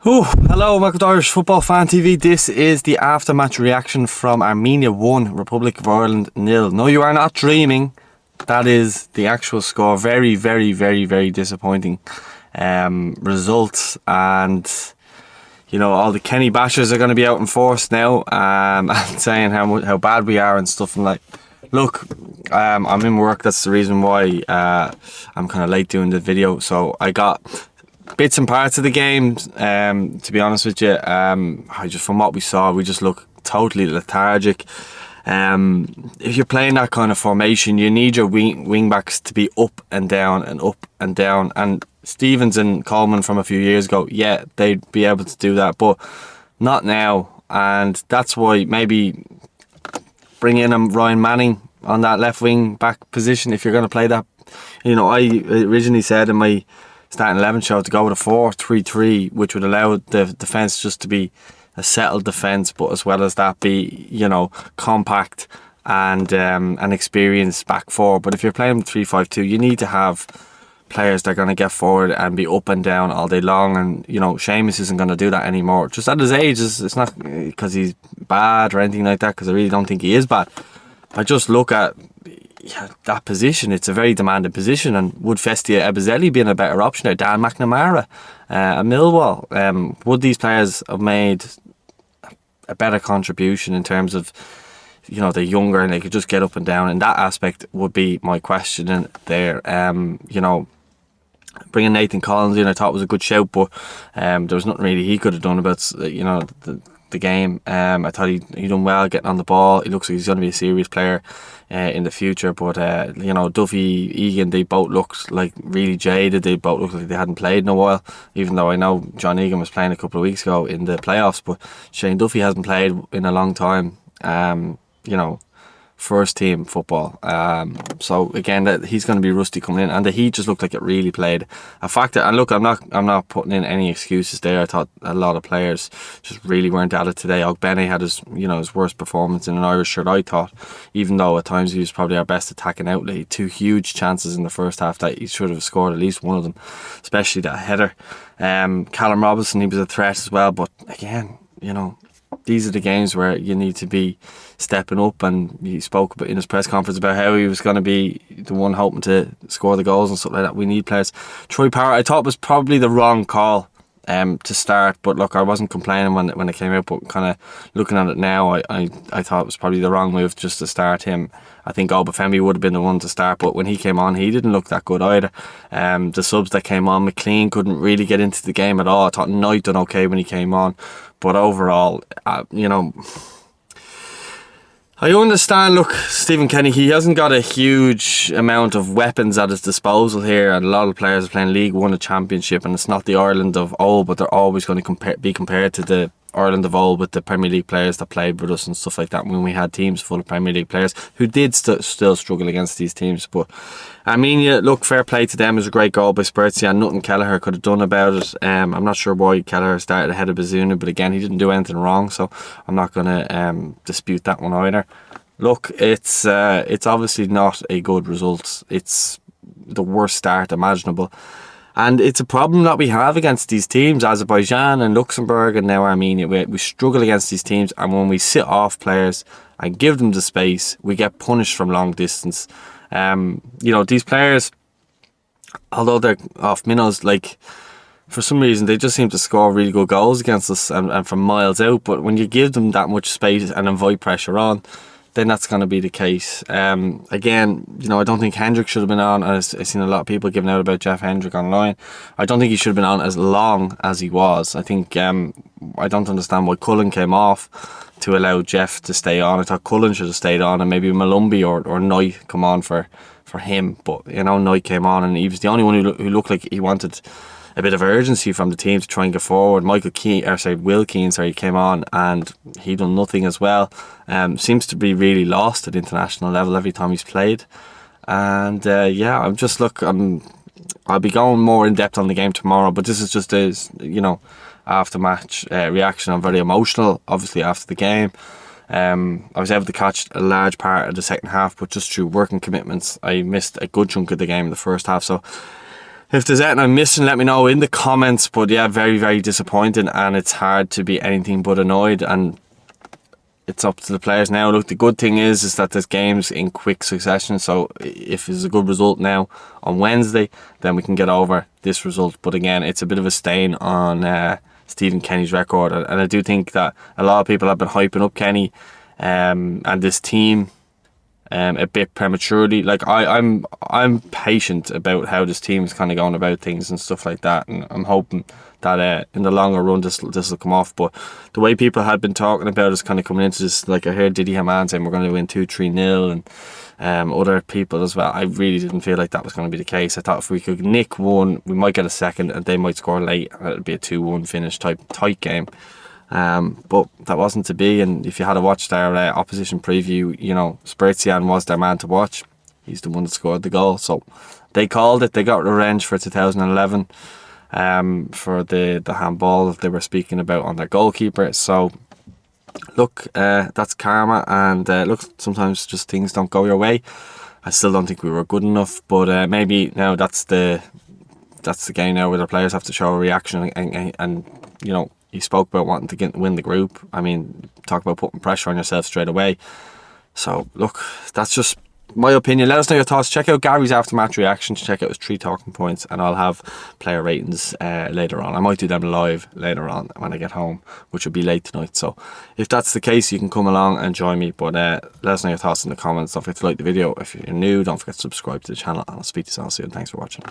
Oh, hello, welcome to Irish Football Fan TV. This is the after-match reaction from Armenia 1, Republic of Ireland 0. No, you are not dreaming. That is the actual score. Very, very, very, very disappointing results. And, you know, all the Kenny bashers are going to be out in force now and saying how bad we are and stuff. And like, look, I'm in work. That's the reason why I'm kind of late doing the video. So I got bits and parts of the game, to be honest with you. From what we saw, we just look totally lethargic. If you're playing that kind of formation, you need your wing backs to be up and down and up and down. And Stevens and Coleman from a few years ago, yeah, they'd be able to do that, but not now. And that's why maybe bring in Ryan Manning on that left wing back position if you're going to play that. You know, I originally said in my starting 11 show to go with a 4-3-3, which would allow the defence just to be a settled defence, but as well as that be, you know, compact and an experienced back four. But if you're playing 3-5-2, you need to have players that are going to get forward and be up and down all day long. And, you know, Seamus isn't going to do that anymore. Just at his age, it's not because he's bad or anything like that, because I really don't think he is bad. I just look at that position. It's a very demanding position, and would Festia Ebezelli be a better option there? Dan McNamara, Millwall, would these players have made a better contribution in terms of, you know, they're younger and they could just get up and down? And that aspect would be my question in there. You know, bringing Nathan Collins in, I thought was a good shout, but there was nothing really he could have done about, you know, the game. I thought he done well getting on the ball. He looks like he's going to be a serious player in the future. But you know, Duffy, Egan, they both looked like really jaded. They both looked like they hadn't played in a while, even though I know John Egan was playing a couple of weeks ago in the playoffs. But Shane Duffy hasn't played in a long time. You know, first team football. So again, that he's going to be rusty coming in, and the Heat just looked like it really played a factor. And look, I'm not putting in any excuses there. I thought a lot of players just really weren't at it today. Ogbene had his worst performance in an Irish shirt, I thought, even though at times he was probably our best attacking outlet. Two huge chances in the first half that he should have scored at least one of them, especially that header. Callum Robinson, he was a threat as well, but again, you know, these are the games where you need to be stepping up. And he spoke in his press conference about how he was going to be the one hoping to score the goals and stuff like that. We need players. Troy Power, I thought was probably the wrong call to start, but look, I wasn't complaining when it came out, but kind of looking at it now, I thought it was probably the wrong move just to start him. I think Obafemi would have been the one to start, but when he came on, he didn't look that good either. The subs that came on, McLean couldn't really get into the game at all. I thought Knight done okay when he came on, but overall, you know, I understand, look, Stephen Kenny, he hasn't got a huge amount of weapons at his disposal here, and a lot of players are playing League One, a Championship, and it's not the Ireland of old, but they're always going to be compared to the Ireland of old with the Premier League players that played with us and stuff like that, when we had teams full of Premier League players who did still struggle against these teams. But Armenia, look, fair play to them. It was a great goal by Spertsyan. Nothing Kelleher could have done about it. I'm not sure why Kelleher started ahead of Bazunu, but again, he didn't do anything wrong, so I'm not going to dispute that one either. Look, it's obviously not a good result. It's the worst start imaginable. And it's a problem that we have against these teams, Azerbaijan and Luxembourg and now Armenia. We struggle against these teams, and when we sit off players and give them the space, we get punished from long distance. You know, these players, although they're off minnows, like, for some reason they just seem to score really good goals against us and from miles out. But when you give them that much space and invite pressure on, then that's going to be the case. Again, you know, I don't think Hendrick should have been on. I've seen a lot of people giving out about Jeff Hendrick online. I don't think he should have been on as long as he was. I think I don't understand why Cullen came off to allow Jeff to stay on. I thought Cullen should have stayed on, and maybe Malumbi or Knight come on for him. But, you know, Knight came on, and he was the only one who looked like he wanted a bit of urgency from the team to try and get forward. Will Keane came on, and he done nothing as well. Seems to be really lost at international level every time he's played. And yeah, I'll be going more in depth on the game tomorrow, but this is just after match reaction. I'm very emotional, obviously, after the game. I was able to catch a large part of the second half, but just through working commitments, I missed a good chunk of the game in the first half. So If there's anything I'm missing, let me know in the comments. But yeah, very, very disappointing, and it's hard to be anything but annoyed, and it's up to the players now. Look, the good thing is that there's games in quick succession, so if it's a good result now on Wednesday, then we can get over this result. But again, it's a bit of a stain on Stephen Kenny's record, and I do think that a lot of people have been hyping up Kenny and this team a bit prematurely. Like I'm patient about how this team is kind of going about things and stuff like that, and I'm hoping that in the longer run this will come off. But the way people had been talking about us kind of coming into this, like I heard Didi Hamann saying we're going to win 2-3-0, and other people as well, I really didn't feel like that was going to be the case. I thought if we could nick one, we might get a second, and they might score late, and it'd be a 2-1 finish type tight game. But that wasn't to be, and if you had watched our opposition preview, you know, Spertsyan was their man to watch. He's the one that scored the goal, so they called it. They got revenge for 2011 for the handball that they were speaking about on their goalkeeper. So look, that's karma, and look, sometimes just things don't go your way. I still don't think we were good enough, but maybe now that's the game now where the players have to show a reaction, and you know, you spoke about wanting to win the group. I mean, talk about putting pressure on yourself straight away. So look, that's just my opinion. Let us know your thoughts. Check out Gary's aftermatch reactions, check out his 3 talking points, and I'll have player ratings later on. I might do them live later on when I get home, which will be late tonight. So if that's the case, you can come along and join me. But let us know your thoughts in the comments. Don't forget to like the video. If you're new, don't forget to subscribe to the channel, and I'll speak to you all soon. Thanks for watching.